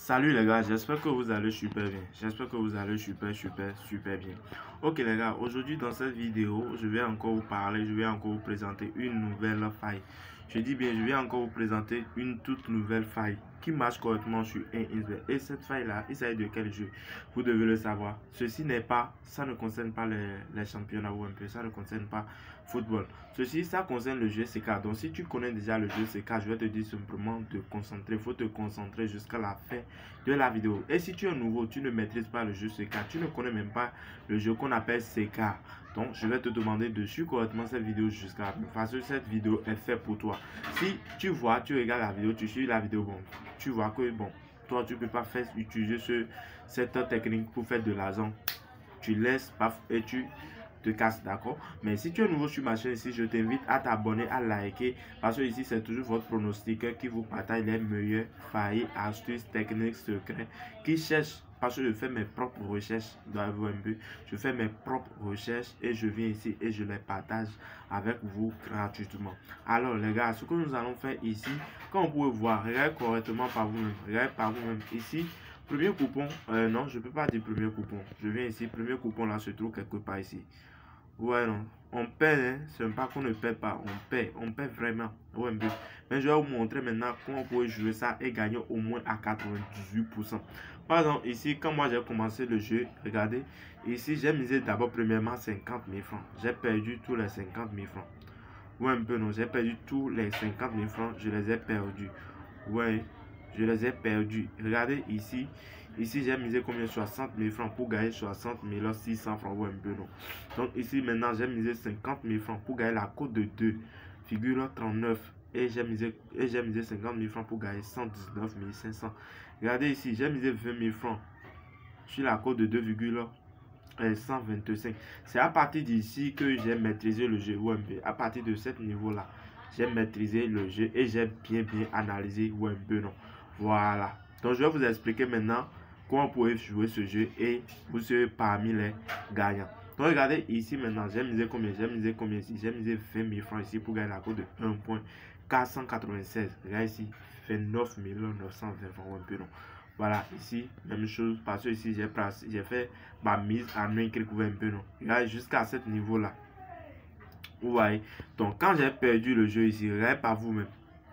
Salut les gars, j'espère que vous allez super bien. J'espère que vous allez super bien. Ok les gars, aujourd'hui dans cette vidéo, je vais encore vous parler, je vais encore vous présenter une nouvelle faille. Je dis bien, je vais encore vous présenter une toute nouvelle faille qui marche correctement sur un iceberg. Et cette faille-là, il s'agit de quel jeu? Vous devez le savoir. Ceci n'est pas, ça ne concerne pas les championnats ou un peu, ça ne concerne pas football. Ceci, ça concerne le jeu CK. Donc si tu connais déjà le jeu CK, je vais te dire simplement de concentrer. Il faut te concentrer jusqu'à la fin de la vidéo. Et si tu es nouveau, tu ne maîtrises pas le jeu CK, tu ne connais même pas le jeu qu'on appelle CK. Donc je vais te demander de suivre correctement cette vidéo jusqu'à la fin parce que cette vidéo est faite pour toi. Si tu vois, tu regardes la vidéo, tu suis la vidéo, bon, tu vois que bon, toi tu peux pas faire utiliser cette technique pour faire de l'argent. Tu laisses paf et tu te casses, d'accord? Mais si tu es nouveau sur ma chaîne ici, je t'invite à t'abonner, à liker parce que ici c'est toujours votre pronostiqueur qui vous partage les meilleurs failles, astuces, techniques, secrets, qui cherche. Parce que je fais mes propres recherches dans WMB, je fais mes propres recherches et je viens ici et je les partage avec vous gratuitement. Alors les gars, ce que nous allons faire ici, comme vous pouvez voir, regardez correctement par vous-même, regardez par vous-même ici. Premier coupon, non, je ne peux pas dire premier coupon. Je viens ici, premier coupon là se trouve quelque part ici. Ouais, non, on perd, hein. C'est même pas qu'on ne perd pas, on perd vraiment. Ouais, mais je vais vous montrer maintenant comment vous pouvez jouer ça et gagner au moins à 98%. Par exemple, ici, quand moi j'ai commencé le jeu, regardez, ici j'ai misé d'abord premièrement 50 000 francs. J'ai perdu tous les 50 000 francs. Ouais, un peu non, j'ai perdu tous les 50 000 francs, je les ai perdus. Ouais, je les ai perdus. Regardez ici. Ici, j'ai misé combien? 60 000 francs pour gagner 60 600 francs. Ouais, un peu non. Donc ici, maintenant, j'ai misé 50 000 francs pour gagner la cote de 2,39. Et j'ai misé 50 000 francs pour gagner 119 500. Regardez ici, j'ai misé 20 000 francs sur la cote de 2,125. C'est à partir d'ici que j'ai maîtrisé le jeu WMB. À partir de ce niveau-là, j'ai maîtrisé le jeu et j'ai bien analysé WMB. Non. Voilà. Donc je vais vous expliquer maintenant comment vous pouvez jouer ce jeu et vous serez parmi les gagnants. Donc regardez ici maintenant, j'ai misé combien? J'ai misé combien ici? J'ai misé 20 000 francs ici pour gagner la cote de 1,496. Regardez ici, 29 920 francs un peu non. Voilà, ici, même chose, parce que ici, j'ai fait ma mise à main qui couvert un peu non. Regardez jusqu'à ce niveau-là. Vous voyez? Donc quand j'ai perdu le jeu ici, regardez par vous-même.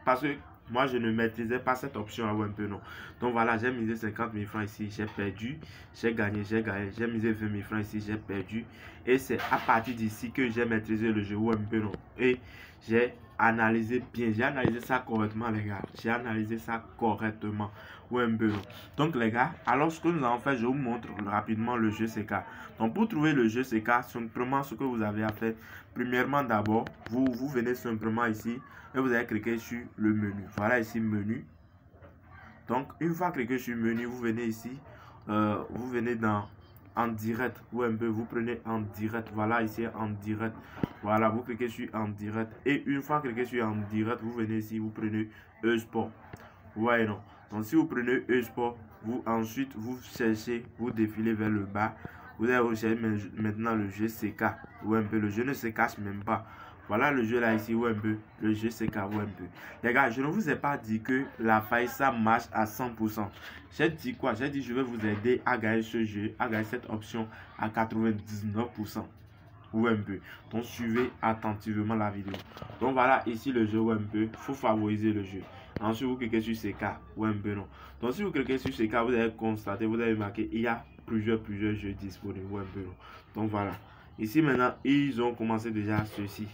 Parce que moi, je ne maîtrisais pas cette option là un peu non. Donc voilà, j'ai misé 50 000 francs ici, j'ai perdu, j'ai gagné. J'ai misé 20 000 francs ici, j'ai perdu. Et c'est à partir d'ici que j'ai maîtrisé le jeu un peu non. Et j'ai analysé bien, j'ai analysé ça correctement les gars. J'ai analysé ça correctement un peu non. Donc les gars, alors ce que nous allons faire, je vous montre rapidement le jeu CK. Donc pour trouver le jeu CK, simplement ce que vous avez à faire, premièrement d'abord, vous venez simplement ici et vous allez cliquer sur le menu. Voilà ici menu. Donc une fois cliqué sur menu, vous venez ici, vous venez dans en direct ou un peu, vous prenez en direct. Voilà ici en direct. Voilà, vous cliquez sur en direct et une fois cliqué sur en direct, vous venez ici, vous prenez e-sport. Ouais non. Donc si vous prenez e-sport, ensuite vous cherchez, vous défilez vers le bas. Vous allez rechercher maintenant le jeu CK ou un peu. Le jeu ne se cache même pas. Voilà le jeu là ici ou un peu. Le jeu CK ou un peu. Les gars, je ne vous ai pas dit que la faille ça marche à 100%. J'ai dit quoi? J'ai dit je vais vous aider à gagner ce jeu, à gagner cette option à 99%. Ou un peu. Donc suivez attentivement la vidéo. Donc voilà ici le jeu ou un peu. Il faut favoriser le jeu. Ensuite vous cliquez sur CK ou un peu non. Donc si vous cliquez sur CK, vous allez constater, vous allez marquer il y a plusieurs jeux disponibles ou un peu non. Donc voilà. Ici maintenant ils ont commencé déjà ceci.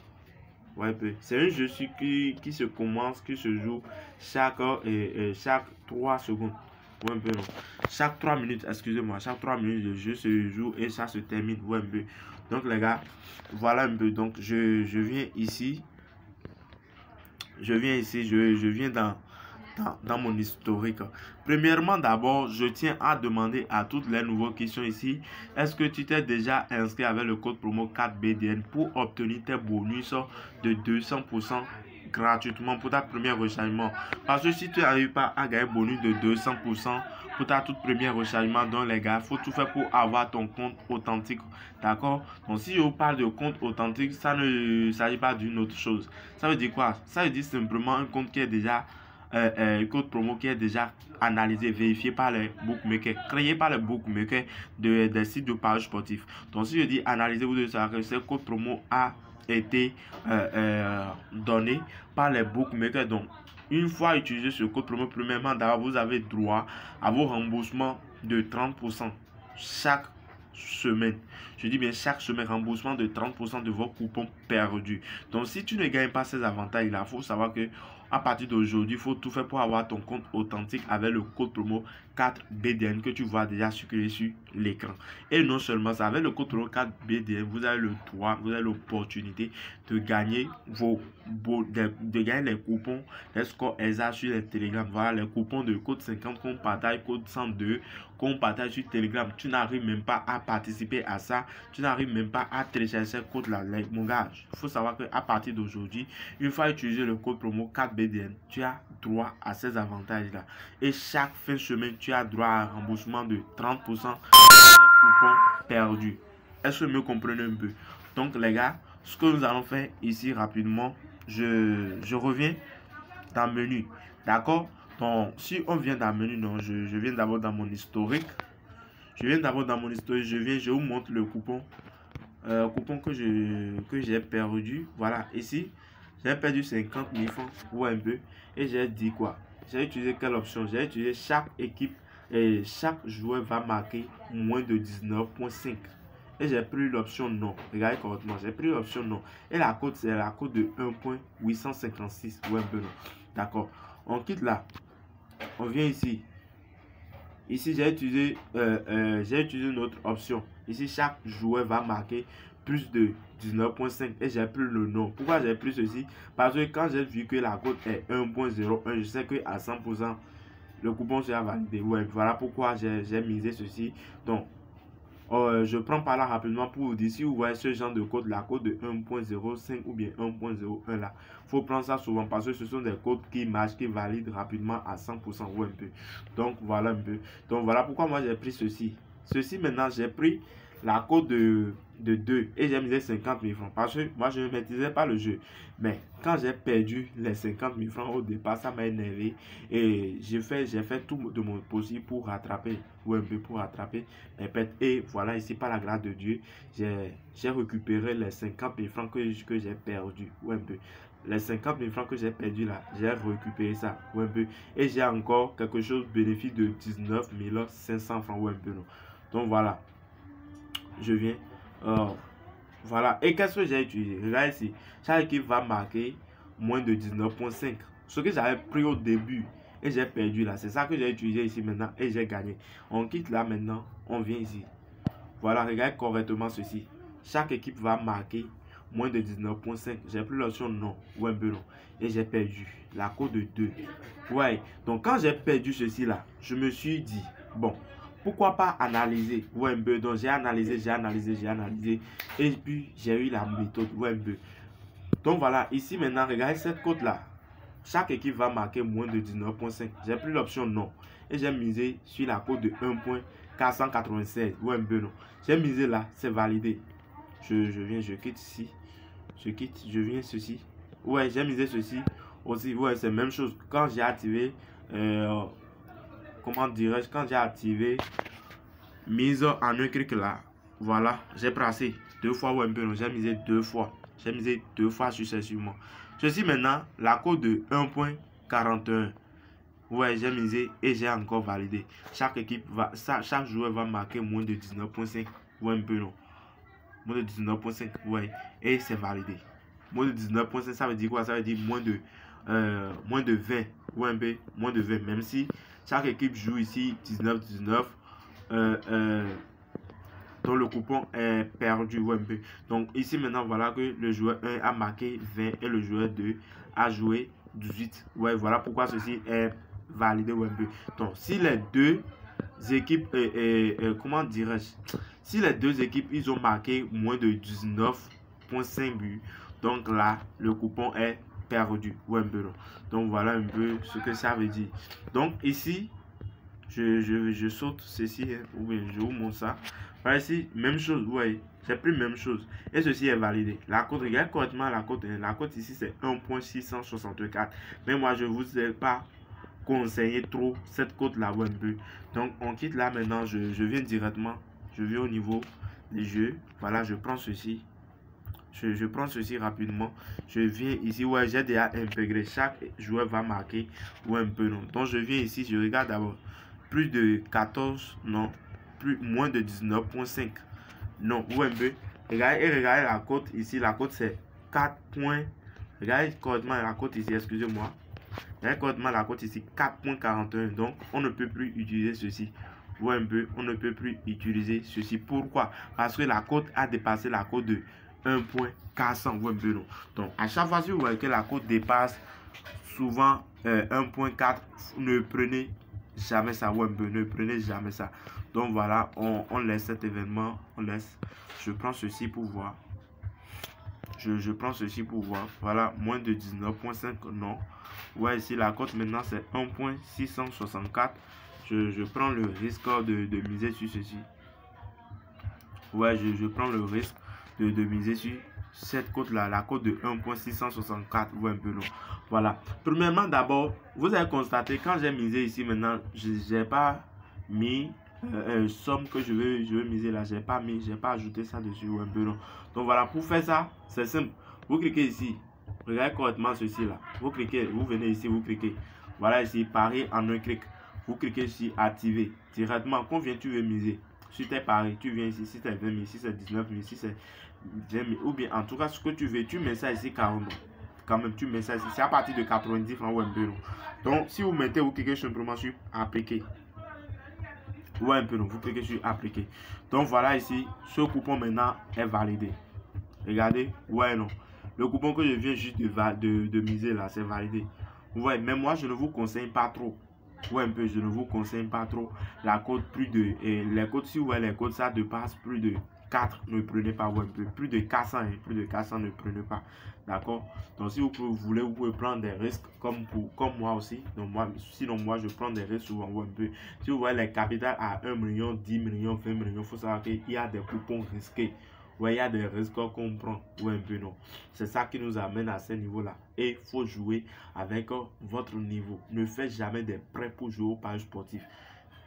Ouais, c'est un jeu qui se commence, qui se joue chaque 3 secondes. Ouais, un peu non. Chaque 3 minutes, excusez-moi, chaque 3 minutes le jeu se joue et ça se termine. Ouais, un peu. Donc les gars, voilà un peu. Donc je viens ici. Je viens dans mon historique. Premièrement, d'abord, je tiens à demander à toutes les nouvelles qui sont ici, est-ce que tu t'es déjà inscrit avec le code promo 4BDN pour obtenir tes bonus de 200% gratuitement pour ta première rechargement? Parce que si tu n'arrives pas à gagner bonus de 200% pour ta toute première rechargement, donc les gars, il faut tout faire pour avoir ton compte authentique. D'accord? Donc si je vous parle de compte authentique, ça ne s'agit pas d'une autre chose. Ça veut dire quoi? Ça veut dire simplement un compte qui est déjà code promo qui est déjà analysé, vérifié par les bookmakers, créé par les bookmakers des sites de paris sportifs. Donc si je dis analyser, vous devez savoir que ce code promo a été donné par les bookmakers. Donc une fois utilisé ce code promo, premièrement, vous avez droit à vos remboursements de 30% chaque semaine. Je dis bien chaque semaine, remboursement de 30% de vos coupons perdus. Donc si tu ne gagnes pas ces avantages, il faut savoir que à partir d'aujourd'hui, il faut tout faire pour avoir ton compte authentique avec le code promo 4BDN que tu vois déjà circuler sur l'écran. Et non seulement ça, avec le code promo 4BDN, vous avez le droit, vous avez l'opportunité de gagner les coupons, les scores exacts sur les Telegram. Voilà les coupons de code 50 qu'on partage, code 102 qu'on partage sur Telegram. Tu n'arrives même pas à participer à ça. Tu n'arrives même pas à télécharger ce code là. Mon gars, il faut savoir qu'à partir d'aujourd'hui, une fois utilisé le code promo 4BDN, tu as droit à ces avantages là. Et chaque fin de semaine, tu as droit à un remboursement de 30% des coupons perdus. Est-ce que vous me comprenez un peu? Donc les gars, ce que nous allons faire ici rapidement, je reviens dans le menu. D'accord? Donc si on vient dans le menu, non, je viens d'abord dans mon historique. Je vous montre le coupon. Coupon que j'ai perdu. Voilà, ici, j'ai perdu 50 000 francs ou un peu. Et j'ai dit quoi? J'ai utilisé quelle option? J'ai utilisé chaque équipe et chaque joueur va marquer moins de 19,5. Et j'ai pris l'option non. Regardez correctement, j'ai pris l'option non. Et la cote, c'est la cote de 1,856 ou un peu non. D'accord. On quitte là. On vient ici. Ici, j'ai utilisé une autre option. Ici, chaque joueur va marquer plus de 19,5 et j'ai pris le non. Pourquoi j'ai pris ceci? Parce que quand j'ai vu que la cote est 1,01, je sais qu'à 100%, le coupon sera validé. Ouais, voilà pourquoi j'ai misé ceci. Donc, je prends par là rapidement pour vous dire si vous voyez ce genre de code, la code de 1.05 ou bien 1.01 là. Il faut prendre ça souvent parce que ce sont des codes qui marchent, qui valident rapidement à 100% ou un peu. Donc voilà un peu. Donc voilà pourquoi moi j'ai pris ceci. Ceci maintenant j'ai pris la code de 2 et j'ai misé 50 000 francs parce que moi je ne maîtrisais pas le jeu. Mais quand j'ai perdu les 50 000 francs au départ, ça m'a énervé et j'ai fait tout de mon possible pour rattraper ou un peu pour rattraper mes pertes. Et voilà, ici par la grâce de Dieu, j'ai récupéré les 50 000 francs que j'ai perdu ou un peu. Les 50 000 francs que j'ai perdu là, j'ai récupéré ça ou un peu. Et j'ai encore quelque chose bénéfice de 19 500 francs ou un peu. Non. Donc voilà. Je viens. Voilà. Et qu'est-ce que j'ai utilisé? Regardez ici. Chaque équipe va marquer moins de 19,5. Ce que j'avais pris au début et j'ai perdu là. C'est ça que j'ai utilisé ici maintenant et j'ai gagné. On quitte là maintenant. On vient ici. Voilà. Regardez correctement ceci. Chaque équipe va marquer moins de 19,5. J'ai pris l'option non ou un peu non. Et j'ai perdu la cote de 2. Ouais. Donc quand j'ai perdu ceci là, je me suis dit, bon, pourquoi pas analyser un peu. Donc j'ai analysé et puis j'ai eu la méthode un peu. Donc voilà, ici maintenant regardez cette cote là, chaque équipe va marquer moins de 19,5. J'ai pris l'option non et j'ai misé sur la cote de 1.496 ou un peu non. J'ai misé là, c'est validé. Je viens, je quitte ici, je viens ceci. Ouais, j'ai misé ceci aussi. Ouais, c'est la même chose. Quand j'ai activé comment dirais-je, quand j'ai activé mise en un clic là, voilà, j'ai placé 2 fois ou un peu, j'ai misé 2 fois. J'ai misé 2 fois successivement. Ceci maintenant, la cote de 1.41. Ouais, j'ai misé et j'ai encore validé. Chaque équipe va, chaque joueur va marquer moins de 19,5 ou un peu non. Moins de 19,5, ouais, et c'est validé. Moins de 19,5, ça veut dire quoi? Ça veut dire moins de 20 ou un peu moins de 20, même si chaque équipe joue ici 19-19, donc le coupon est perdu ou un peu. Donc ici maintenant, voilà que le joueur 1 a marqué 20 et le joueur 2 a joué 18. Ouais, voilà pourquoi ceci est validé ou un peu. Donc si les deux équipes, comment dirais-je, si les deux équipes, ils ont marqué moins de 19,5 buts, donc là, le coupon est perdu ou un peu. Donc voilà un peu ce que ça veut dire. Donc ici, je saute ceci, hein, ou bien je vous montre ça. Par ici, même chose, vous voyez, j'ai pris même chose. Et ceci est validé. La cote, regardez correctement la cote. La cote ici, c'est 1.664. Mais moi, je ne vous ai pas conseiller trop cette cote là ou un peu. Donc on quitte là maintenant, je viens directement, je viens au niveau des jeux. Voilà, je prends ceci. Je prends ceci rapidement. Je viens ici, ouais, j'ai déjà intégré. Chaque joueur va marquer ou un peu non. Donc je viens ici, je regarde d'abord. Plus de 14, non. Moins de 19,5. Non, ou un peu. Regardez, et regardez la cote ici. La cote c'est 4 points. Regardez correctement la cote ici, excusez-moi. Regardez correctement la cote ici, 4,41. Donc on ne peut plus utiliser ceci. Ou un peu, on ne peut plus utiliser ceci. Pourquoi? Parce que la cote a dépassé la cote de 1.400 ou un peu non. Donc à chaque fois que vous voyez que la cote dépasse souvent 1.4, ne prenez jamais ça ou un peu, ne prenez jamais ça. Donc voilà, on laisse cet événement, on laisse. Je prends ceci pour voir. Je prends ceci pour voir. Voilà, moins de 19.5, non. Ouais, ici la cote maintenant c'est 1.664. Je prends le risque de miser sur ceci. Ouais, je prends le risque de miser sur cette cote là, la cote de 1.664 ou un peu long. Voilà. Premièrement, d'abord, vous avez constaté quand j'ai misé ici maintenant, je n'ai pas mis somme que je veux miser là. J'ai pas ajouté ça dessus ou un peu long. Donc voilà, pour faire ça, c'est simple. Vous cliquez ici. Regardez correctement ceci là. Vous cliquez, vous venez ici, vous cliquez. Voilà ici, paris en un clic. Vous cliquez ici, activer. Directement, combien tu veux miser? Si tu es pareil, tu viens ici, si c'est 20 000, si c'est 19 000, si c'est 20 000, ou bien en tout cas ce que tu veux, tu mets ça ici carrément. Quand même, tu mets ça ici, c'est à partir de 90 francs ou un peu. Donc, si vous mettez, vous cliquez simplement sur appliquer. Ou un peu, vous cliquez sur appliquer. Donc, voilà ici, ce coupon maintenant est validé. Regardez, ouais, non. Le coupon que je viens juste de miser là, c'est validé. Vous voyez, mais moi, je ne vous conseille pas trop. Ou un peu, je ne vous conseille pas trop la cote plus de les cotes, si vous voyez les cotes, ça dépasse plus de 4, ne prenez pas, ou un peu plus de 400, plus de 400, ne prenez pas, d'accord. Donc si vous voulez, vous pouvez prendre des risques comme moi aussi. Donc sinon moi je prends des risques souvent, ou un peu. Si vous voyez les capitales à 1 million, 10 millions, 20 millions, il faut savoir qu'il y a des coupons risqués. Ouais, il y a des risques qu'on prend, ou un peu non. C'est ça qui nous amène à ce niveau-là. Et il faut jouer avec votre niveau. Ne faites jamais des prêts pour jouer au paris sportif.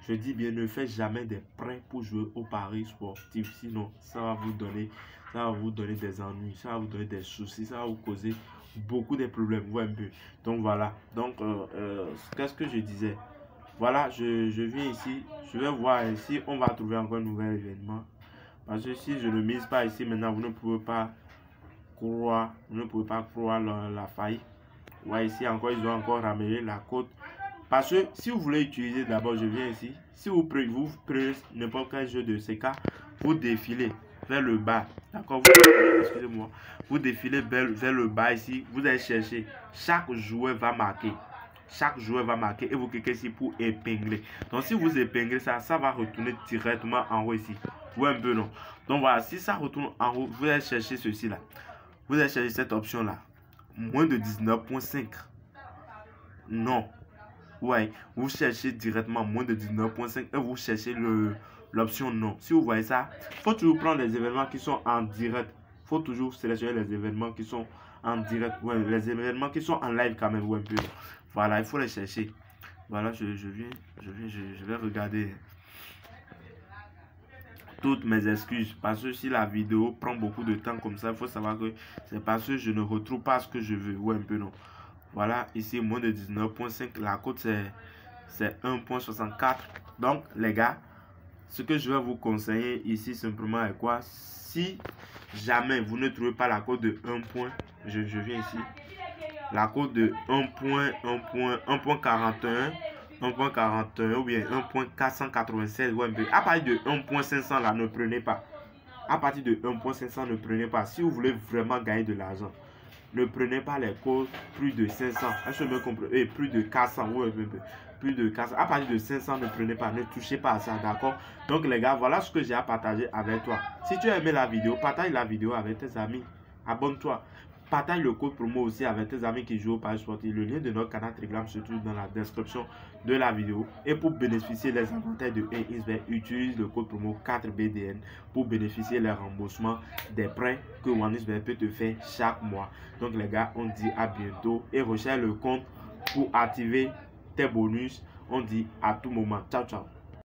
Je dis bien, ne faites jamais des prêts pour jouer au paris sportif. Sinon, ça va vous donner des ennuis, ça va vous donner des soucis, ça va vous causer beaucoup de problèmes, ou un peu. Donc voilà. Donc, qu'est-ce que je disais? Voilà, je viens ici. Je vais voir ici, on va trouver encore un nouvel événement. Parce que si je ne mise pas ici maintenant, vous ne pouvez pas croire, la faille. Ouais, ici encore, ils ont encore ramené la cote. Parce que si vous voulez utiliser, d'abord, je viens ici. Si vous prenez n'importe quel jeu de CK, vous défilez vers le bas. D'accord? Excusez-moi. Vous défilez vers le bas ici. Vous allez chercher. Chaque joueur va marquer. Chaque joueur va marquer et vous cliquez ici pour épingler. Donc si vous épinglez ça, ça va retourner directement en haut ici. Ou un peu non. Donc voilà, si ça retourne en haut, vous allez chercher ceci là. Vous allez chercher cette option là. Moins de 19.5. Non. Ouais, vous cherchez directement moins de 19.5 et vous cherchez l'option non. Si vous voyez ça, il faut toujours prendre les événements qui sont en direct. Il faut toujours sélectionner les événements qui sont en direct. Ouais, les événements qui sont en live quand même. Ouais, un peu. Voilà, il faut les chercher. Voilà, je vais regarder. Toutes mes excuses parce que si la vidéo prend beaucoup de temps comme ça, il faut savoir que c'est parce que je ne retrouve pas ce que je veux. Ouais, un peu non. Voilà, ici moins de 19.5, la cote c'est 1.64. Donc les gars, ce que je vais vous conseiller ici simplement est quoi? Si jamais vous ne trouvez pas la cote de 1 point, je viens ici, la cote de 1.41 ou bien 1.496 ou un peu. À partir de 1.500 là, ne prenez pas. À partir de 1.500, ne prenez pas. Si vous voulez vraiment gagner de l'argent, ne prenez pas les codes plus de 500. Est-ce que vous comprenez? Plus de 400 ou un peu. Plus de 400. À partir de 500, ne prenez pas. Ne touchez pas à ça, d'accord? Donc les gars, voilà ce que j'ai à partager avec toi. Si tu as aimé la vidéo, partage la vidéo avec tes amis. Abonne-toi. Partage le code promo aussi avec tes amis qui jouent au paris sportif. Le lien de notre canal Telegram se trouve dans la description de la vidéo. Et pour bénéficier des avantages de XBet, utilise le code promo 4BDN pour bénéficier les remboursements des prêts que XBet peut te faire chaque mois. Donc les gars, on dit à bientôt et recherche le compte pour activer tes bonus. On dit à tout moment. Ciao, ciao.